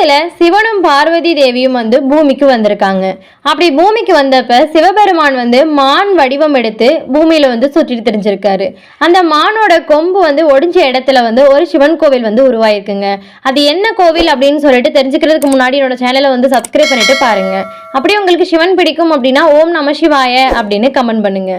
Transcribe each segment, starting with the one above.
கடைசியில சிவனும் பார்வதி தேவியும் வந்து பூமிக்கு வந்திருக்காங்க. அப்படி பூமிக்கு வந்தப்ப சிவபெருமான் வந்து மான் வடிவம் எடுத்து பூமியில வந்து சுற்றிட்டு தெரிஞ்சிருக்காரு. அந்த மானோட கொம்பு வந்து ஒடிஞ்ச இடத்துல வந்து ஒரு சிவன் கோவில் வந்து உருவாயிருக்குங்க. அது என்ன கோவில் அப்படின்னு சொல்லிட்டு தெரிஞ்சுக்கிறதுக்கு முன்னாடி என்னோட சேனலை வந்து சப்ஸ்கிரைப் பண்ணிட்டு பாருங்க. அப்படி உங்களுக்கு சிவன் பிடிக்கும் அப்படின்னா ஓம் நம சிவாய அப்படின்னு கமெண்ட் பண்ணுங்க.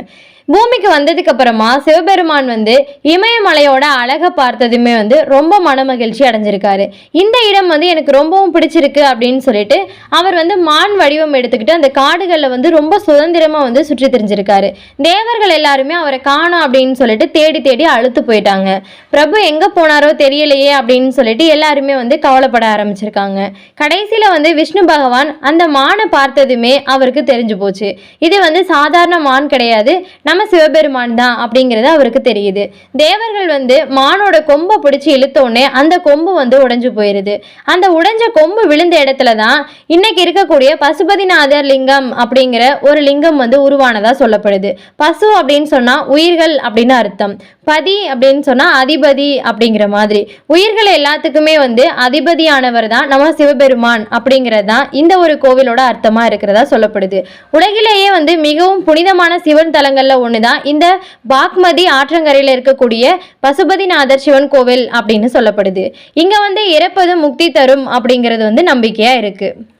பூமிக்கு வந்ததுக்கு அப்புறமா சிவபெருமான் வந்து இமயமலையோட அழகை பார்த்ததுமே வந்து ரொம்ப மனமகிழ்ச்சி அடைஞ்சிருக்காரு. இந்த இடம் வந்து எனக்கு ரொம்பவும் பிடிச்சிருக்கு அப்படின்னு சொல்லிட்டு அவர் வந்து மான் வடிவம் எடுத்துக்கிட்டு அந்த காடுகளில் வந்து ரொம்ப சுதந்திரமா வந்து சுற்றி தெரிஞ்சிருக்காரு. தேவர்கள் எல்லாருமே அவரை காணோம் அப்படின்னு சொல்லிட்டு தேடி தேடி அழுத்து போயிட்டாங்க. பிரபு எங்க போனாரோ தெரியலையே அப்படின்னு சொல்லிட்டு எல்லாருமே வந்து கவலைப்பட ஆரம்பிச்சிருக்காங்க. கடைசியில வந்து விஷ்ணு பகவான் அந்த மானை பார்த்ததுமே அவருக்கு தெரிஞ்சு போச்சு. இது வந்து சாதாரண மான் கிடையாது, நம்ம சிவபெருமான் தான் அப்படிங்கிறது அவருக்கு தெரியுது. தேவர்கள் வந்து மானோட கொம்பை பிடிச்சி இழுத்தோடனே அந்த கொம்பு வந்து உடைஞ்சு போயிருது. அந்த உடைஞ்ச கொம்பு விழுந்த இடத்துல தான் இன்னைக்கு இருக்கக்கூடிய பசுபதிநாதர் லிங்கம் அப்படிங்கிற ஒரு லிங்கம் வந்து உருவானதா சொல்லப்படுது. பசு அப்படின்னு சொன்னா உயிர்கள் அப்படின்னு அர்த்தம், பதி அப்படின்னு சொன்னா அதிபதி அப்படிங்கிற மாதிரி உயிர்கள் எல்லாத்துக்குமே வந்து அதிபதியானவர் தான் நம்ம சிவபெருமான் அப்படிங்கிறது தான் இந்த ஒரு கோவிலோட அர்த்தமா இருக்கிறதா சொல்லப்படுது. உலகிலேயே வந்து மிகவும் புனிதமான சிவன் தலங்கள்ல ஒண்ணுதான் இந்த பாக்மதி ஆற்றங்கரையில இருக்கக்கூடிய பசுபதிநாதர் சிவன் கோவில் அப்படின்னு சொல்லப்படுது. இங்க வந்து இறப்பது முக்தி தரும் அப்படிங்கிறது வந்து நம்பிக்கையா இருக்கு.